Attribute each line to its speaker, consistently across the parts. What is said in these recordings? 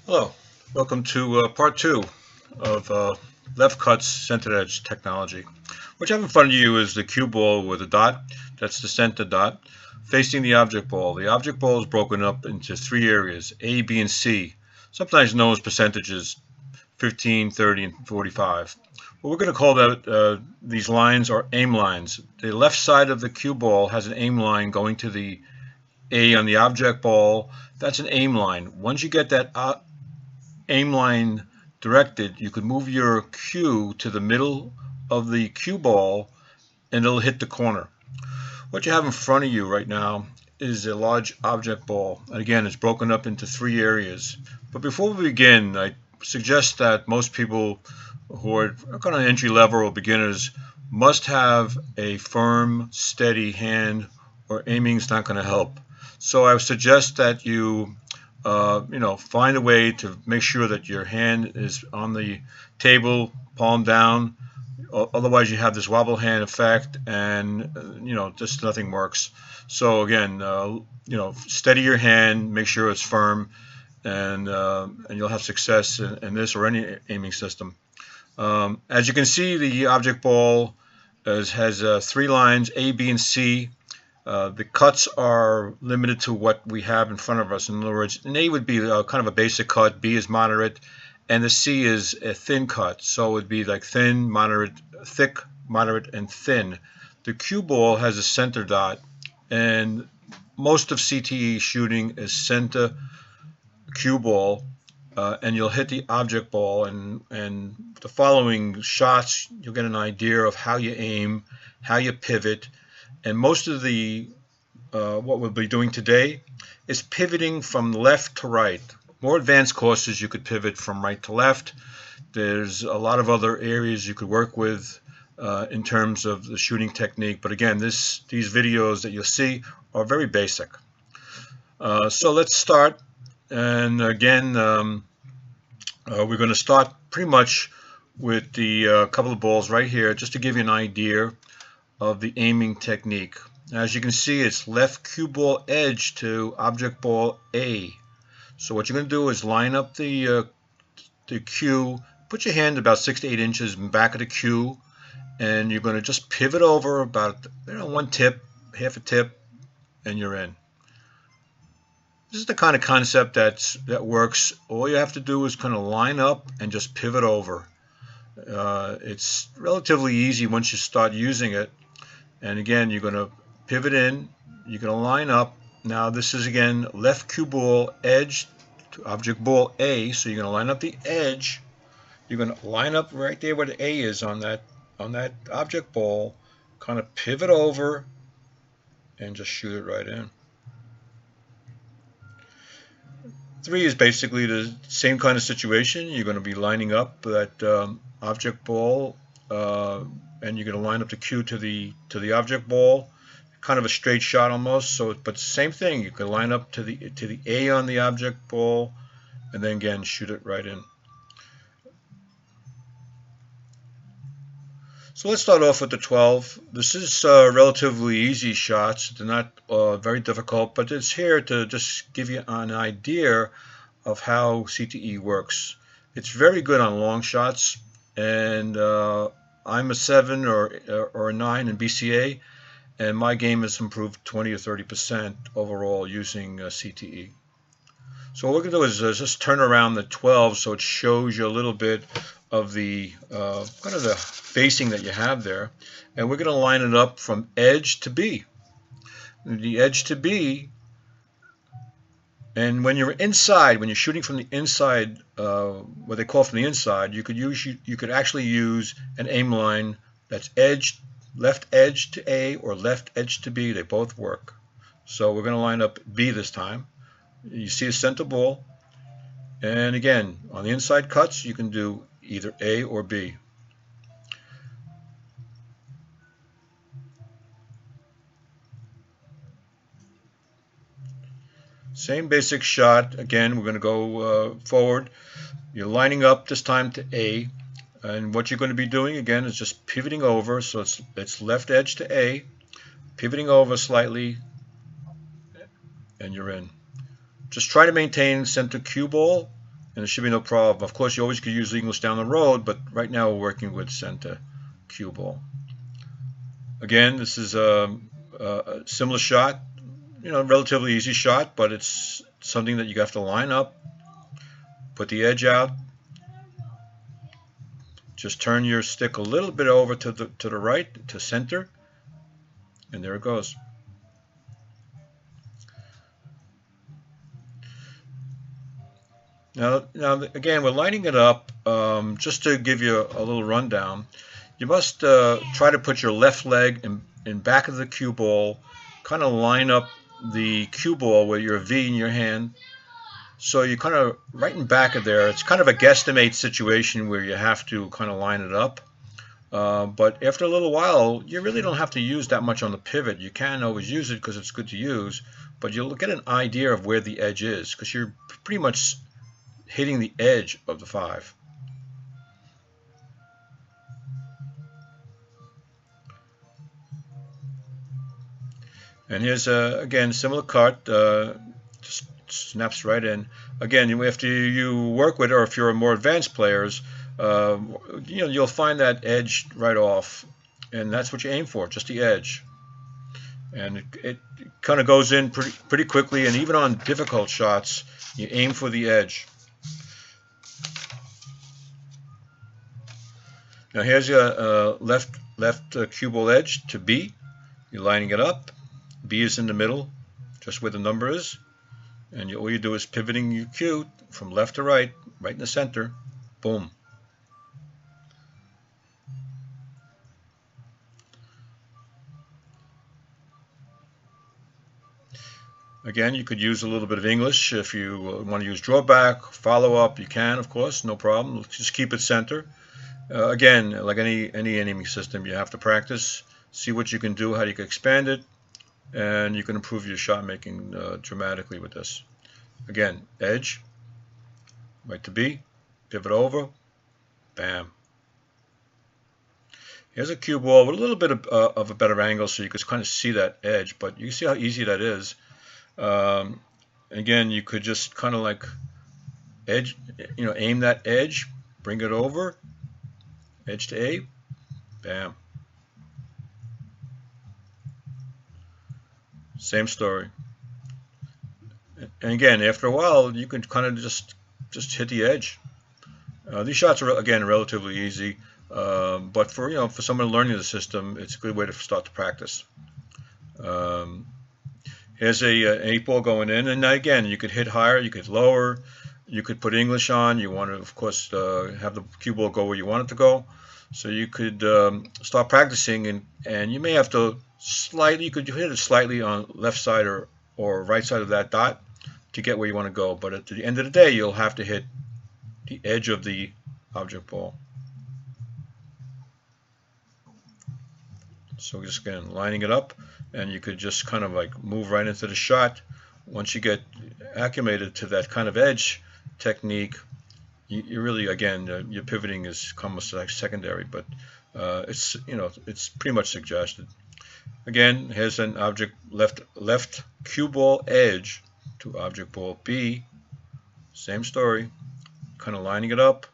Speaker 1: Hello, welcome to part two of left cuts centered edge technology. What you have in front of you is the cue ball with a dot, that's the center dot, facing the object ball. The object ball is broken up into three areas, A, B, and C, sometimes known as percentages, 15, 30, and 45. What we're going to call these lines are aim lines. The left side of the cue ball has an aim line going to the A on the object ball. That's an aim line. Once you get that aim line directed, you could move your cue to the middle of the cue ball and it'll hit the corner. What you have in front of you right now is a large object ball. Again, it's broken up into three areas. But before we begin, I suggest that most people who are kind of entry level or beginners must have a firm, steady hand, or aiming is not going to help. So I would suggest that you find a way to make sure that your hand is on the table, palm down. Otherwise, you have this wobble hand effect, and just nothing works. So again, steady your hand, make sure it's firm, and you'll have success in this or any aiming system. As you can see, the object ball has three lines, A, B, and C. The cuts are limited to what we have in front of us. In other words, an A would be kind of a basic cut, B is moderate, and the C is a thin cut. So it would be like thin, moderate, thick, moderate, and thin. The cue ball has a center dot, and most of CTE shooting is center cue ball, and you'll hit the object ball, and the following shots, you'll get an idea of how you aim, how you pivot. And most of the what we'll be doing today is pivoting from left to right. More advanced courses you could pivot from right to left. There's a lot of other areas you could work with in terms of the shooting technique. But again, these videos that you'll see are very basic. So let's start. And again, we're going to start pretty much with the couple of balls right here, just to give you an idea of the aiming technique. As you can see, it's left cue ball edge to object ball A. So what you're going to do is line up the cue, put your hand about 6 to 8 inches in back of the cue, and you're going to just pivot over about one tip, half a tip, and you're in. This is the kind of concept that works. All you have to do is kind of line up and just pivot over. It's relatively easy once you start using it. And again, you're going to pivot in, you're going to line up. Now this is again left cue ball edge to object ball A. So you're going to line up the edge. You're going to line up right there where the A is on that object ball, kind of pivot over and just shoot it right in. 3 is basically the same kind of situation. You're going to be lining up that object ball, and you're going to line up the cue to the object ball, kind of a straight shot almost. So, but same thing. You can line up to the A on the object ball, and then again shoot it right in. So let's start off with the 12. This is relatively easy shots. They're not very difficult, but it's here to just give you an idea of how CTE works. It's very good on long shots, and I'm a 7 or a 9 in BCA, and my game has improved 20 or 30% overall using CTE. So what we're going to do is just turn around the 12 so it shows you a little bit of the kind of the facing that you have there, and we're going to line it up from edge to B. The edge to B, and when you're inside, when you're shooting from the inside, what they call from the inside, you could actually use an aim line that's left edge to A or left edge to B. They both work. So we're going to line up B this time. You see a center ball, and again on the inside cuts you can do either A or B. Same basic shot. Again, we're going to go forward. You're lining up this time to A, and what you're going to be doing again is just pivoting over. So it's left edge to A, pivoting over slightly, and you're in. Just try to maintain center cue ball and there should be no problem. Of course, you always could use English down the road, but right now we're working with center cue ball. Again, this is a similar shot, relatively easy shot, but it's something that you have to line up, put the edge out, just turn your stick a little bit over to the right, to center, and there it goes. Now again, we're lining it up. Just to give you a little rundown, you must try to put your left leg in back of the cue ball, kind of line up the cue ball with your V in your hand. So you kind of right in back of there. It's kind of a guesstimate situation where you have to kind of line it up. But after a little while, you really don't have to use that much on the pivot. You can always use it because it's good to use, but you'll get an idea of where the edge is because you're pretty much hitting the edge of the 5. And here's again similar cut, just snaps right in. Again, after you work with it, or if you're a more advanced players, you'll find that edge right off, and that's what you aim for, just the edge. And it kind of goes in pretty quickly, and even on difficult shots, you aim for the edge. Now here's your left cue ball edge to B. You're lining it up. B is in the middle, just where the number is. And all you do is pivoting your cue from left to right in the center. Boom. Again, you could use a little bit of English. If you want to use drawback, follow up, you can, of course, no problem. Just keep it center. Again, like any aiming system, you have to practice, see what you can do, how you can expand it, and you can improve your shot making dramatically with this. Again, edge, right to B, pivot over, bam. Here's a cue ball with a little bit of a better angle so you can kind of see that edge, but you see how easy that is. Again, you could just kind of like edge, aim that edge, bring it over, edge to A, bam. Same story. And again, after a while, you can kind of just hit the edge. These shots are again relatively easy, but for someone learning the system, it's a good way to start to practice. Here's an 8 ball going in, and again, you could hit higher, you could lower, you could put English on. You want to, of course, have the cue ball go where you want it to go. So you could start practicing, and you may have to you could hit it slightly on left side or right side of that dot to get where you want to go. But at the end of the day, you'll have to hit the edge of the object ball. So just again, lining it up, and you could just kind of like move right into the shot. Once you get acclimated to that kind of edge technique, you really, again, your pivoting is almost like secondary, but it's pretty much suggested. Again, here's an object left cue ball edge to object ball B. Same story, kind of lining it up.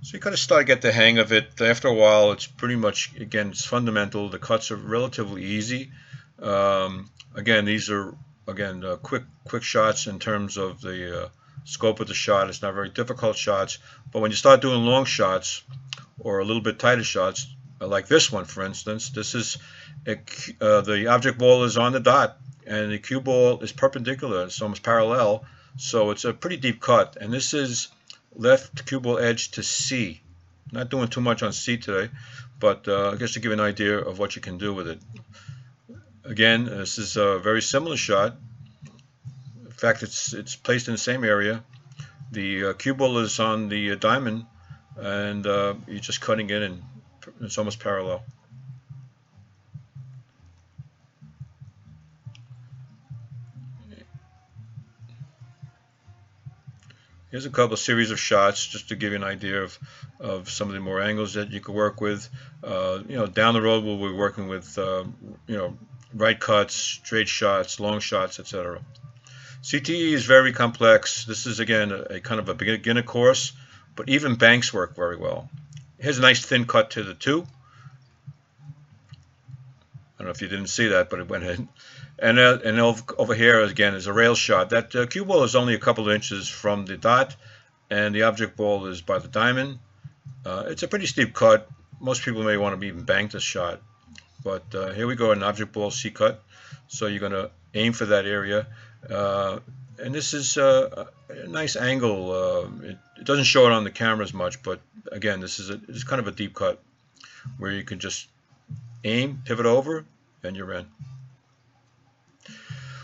Speaker 1: So you kind of start to get the hang of it. After a while, it's pretty much, again, it's fundamental. The cuts are relatively easy. Again, these are quick shots in terms of the scope of the shot. It's not very difficult shots, but when you start doing long shots or a little bit tighter shots, like this one, for instance, this is the object ball is on the dot, and the cue ball is perpendicular. It's almost parallel, so it's a pretty deep cut. And this is left cue ball edge to C. Not doing too much on C today, but I guess to give an idea of what you can do with it. Again, this is a very similar shot. In fact, it's placed in the same area. The cue ball is on the diamond, and you're just cutting it, and it's almost parallel. Here's a couple of series of shots just to give you an idea of some of the more angles that you could work with. Down the road we'll be working with right cuts, straight shots, long shots, etc. CTE is very complex. This is again a kind of a beginner course, but even banks work very well. Here's a nice thin cut to the 2. I don't know if you didn't see that, but it went in. And over here again is a rail shot. That cue ball is only a couple of inches from the dot, and the object ball is by the diamond. It's a pretty steep cut. Most people may want to even bank this shot, but here we go, an object ball C cut. So you're going to aim for that area, and this is a nice angle. It doesn't show it on the camera as much, but again, this is kind of a deep cut where you can just aim, pivot over, and you're in.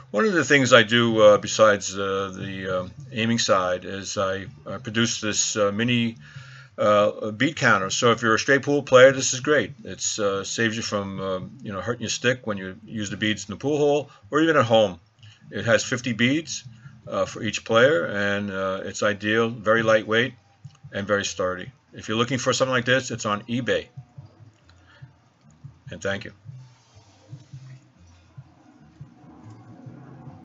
Speaker 1: One of the things I do besides the aiming side is I produce this mini bead counter. So if you're a straight pool player, this is great. It saves you from hurting your stick when you use the beads in the pool hall or even at home. It has 50 beads for each player, and it's ideal, very lightweight, and very sturdy. If you're looking for something like this, it's on eBay. And thank you.